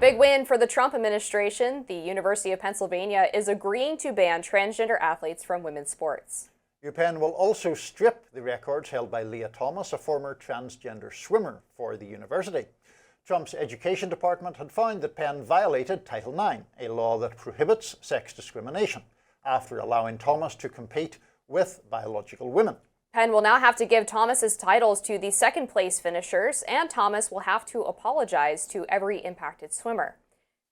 big win for the Trump administration. The University of Pennsylvania is agreeing to ban transgender athletes from women's sports. UPenn will also strip the records held by Lia Thomas, a former transgender swimmer for the university. Trump's education department had found that Penn violated Title IX, a law that prohibits sex discrimination, after allowing Thomas to compete with biological women. Penn will now have to give Thomas's titles to the second-place finishers, and Thomas will have to apologize to every impacted swimmer.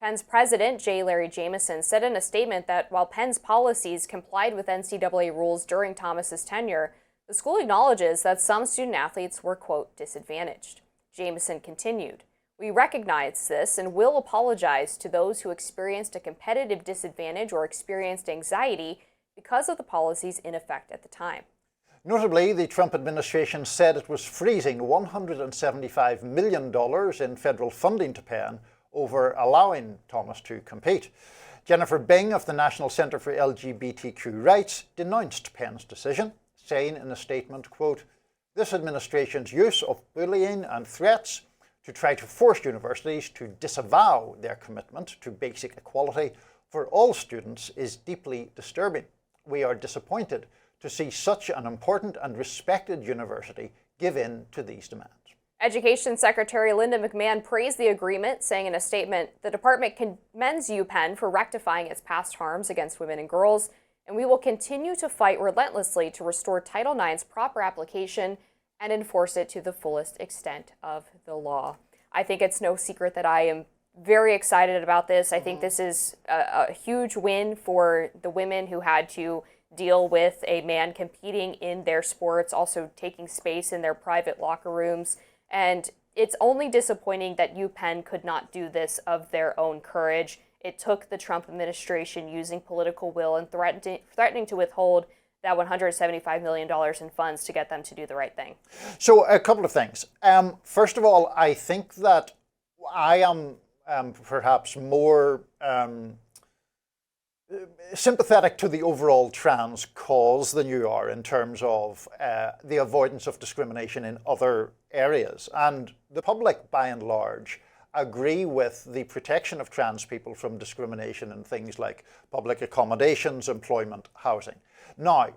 Penn's president, J. Larry Jamieson, said in a statement that while Penn's policies complied with NCAA rules during Thomas's tenure, the school acknowledges that some student-athletes were, quote, disadvantaged. Jamieson continued, "We recognize this and will apologize to those who experienced a competitive disadvantage or experienced anxiety because of the policies in effect at the time." Notably, the Trump administration said it was freezing $175 million in federal funding to Penn over allowing Thomas to compete. Jennifer Bing of the National Center for LGBTQ Rights denounced Penn's decision, saying in a statement, quote, "This administration's use of bullying and threats to try to force universities to disavow their commitment to basic equality for all students is deeply disturbing. We are disappointed to see such an important and respected university give in to these demands." Education Secretary Linda McMahon praised the agreement, saying in a statement, "The department commends UPenn for rectifying its past harms against women and girls, and we will continue to fight relentlessly to restore Title IX's proper application and enforce it to the fullest extent of the law." I think it's no secret that I am very excited about this. I think this is a huge win for the women who had to deal with a man competing in their sports, also taking space in their private locker rooms. And it's only disappointing that UPenn could not do this of their own courage. It took the Trump administration using political will and threatening to withhold that $175 million in funds to get them to do the right thing. So a couple of things. First of all, I think that I am perhaps more sympathetic to the overall trans cause than you are in terms of the avoidance of discrimination in other areas. And the public, by and large, agree with the protection of trans people from discrimination in things like public accommodations, employment, housing. Now,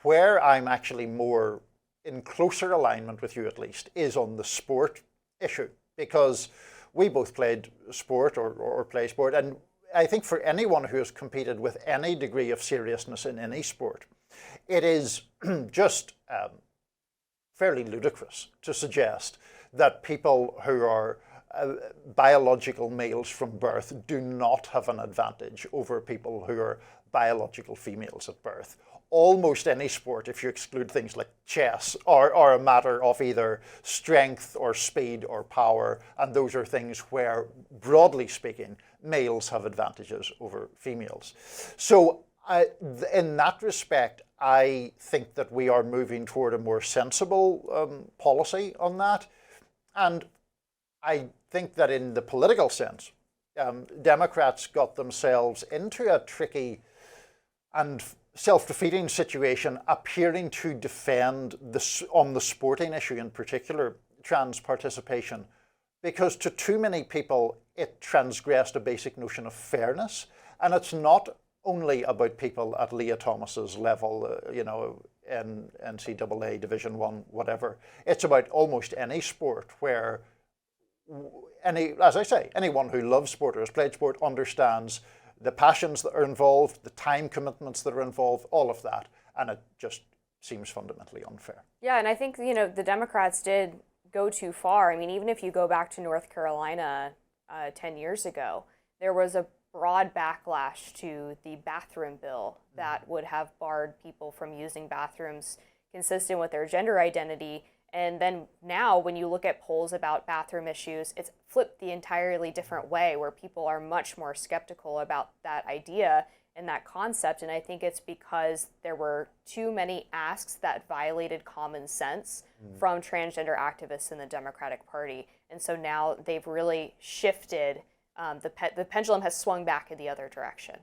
where I'm actually more in closer alignment with you, at least, is on the sport issue, because we both played sport or play sport, and I think for anyone who has competed with any degree of seriousness in any sport, it is just fairly ludicrous to suggest that people who are biological males from birth do not have an advantage over people who are biological females at birth. Almost any sport, if you exclude things like chess, are a matter of either strength or speed or power, and those are things where, broadly speaking, males have advantages over females. So in that respect, I think that we are moving toward a more sensible policy on that. And I think that in the political sense, Democrats got themselves into a tricky and self-defeating situation, appearing to defend on the sporting issue in particular, trans participation, because to too many people it transgressed a basic notion of fairness. And it's not only about people at Lia Thomas's level, in NCAA Division I, whatever. It's about almost any sport where as I say, anyone who loves sport or has played sport understands the passions that are involved, the time commitments that are involved, all of that. And it just seems fundamentally unfair. Yeah, and I think, the Democrats did go too far. I mean, even if you go back to North Carolina 10 years ago, there was a broad backlash to the bathroom bill that would have barred people from using bathrooms consistent with their gender identity. And then now when you look at polls about bathroom issues, it's flipped the entirely different way, where people are much more skeptical about that idea and that concept. And I think it's because there were too many asks that violated common sense from transgender activists in the Democratic Party. And so now they've really shifted. The pendulum has swung back in the other direction.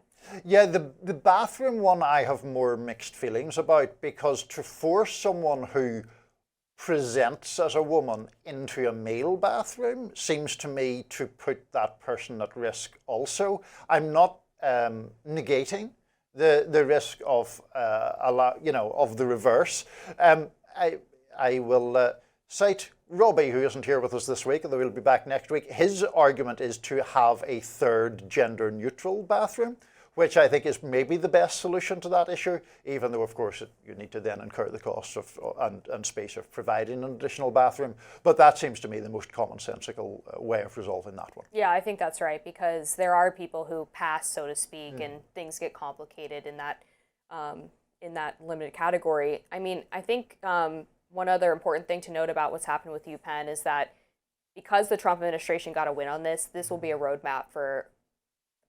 Yeah, the bathroom one I have more mixed feelings about, because to force someone who presents as a woman into a male bathroom seems to me to put that person at risk also. I'm not negating the risk of of the reverse. I will cite Robbie, who isn't here with us this week, although he'll be back next week. His argument is to have a third gender-neutral bathroom, which I think is maybe the best solution to that issue, even though, of course, you need to then incur the costs of and space of providing an additional bathroom. But that seems to me the most commonsensical way of resolving that one. Yeah, I think that's right, because there are people who pass, so to speak, and things get complicated in that limited category. I mean, I think one other important thing to note about what's happened with UPenn is that because the Trump administration got a win on this, this will be a roadmap for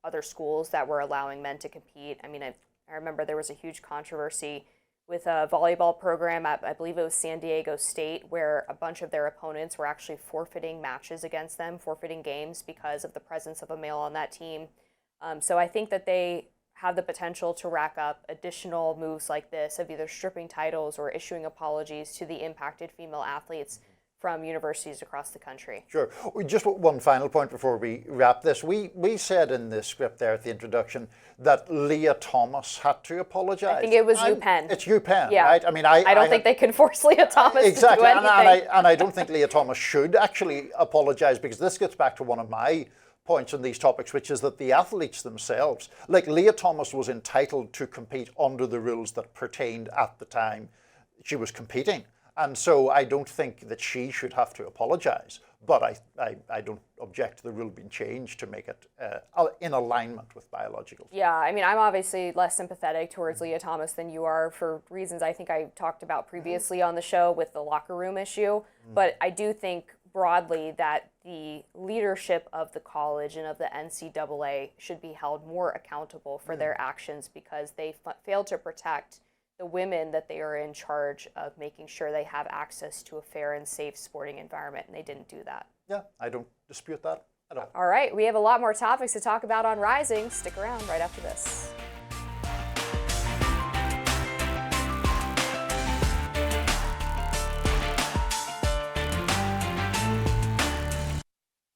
other schools that were allowing men to compete. I mean, I remember there was a huge controversy with a volleyball program at, I believe it was San Diego State, where a bunch of their opponents were actually forfeiting matches against them, forfeiting games because of the presence of a male on that team. So I think that they have the potential to rack up additional moves like this of either stripping titles or issuing apologies to the impacted female athletes from universities across the country. Sure. Just one final point before we wrap this. We said in the script there at the introduction that Lia Thomas had to apologise. I think it was UPenn. It's UPenn, yeah. right? I mean, I don't think they can force Lia Thomas to do anything. And I don't think Lia Thomas should actually apologise, because this gets back to one of my points on these topics, which is that the athletes themselves, like Lia Thomas was entitled to compete under the rules that pertained at the time she was competing. And so I don't think that she should have to apologise, but I don't object to the rule being changed to make it in alignment with biological. Yeah, I mean, I'm obviously less sympathetic towards Lia Thomas than you are for reasons I think I talked about previously on the show with the locker room issue, but I do think broadly that the leadership of the college and of the NCAA should be held more accountable for their actions, because they failed to protect the women that they are in charge of making sure they have access to a fair and safe sporting environment, and they didn't do that. Yeah, I don't dispute that at all. All right, we have a lot more topics to talk about on Rising. Stick around right after this.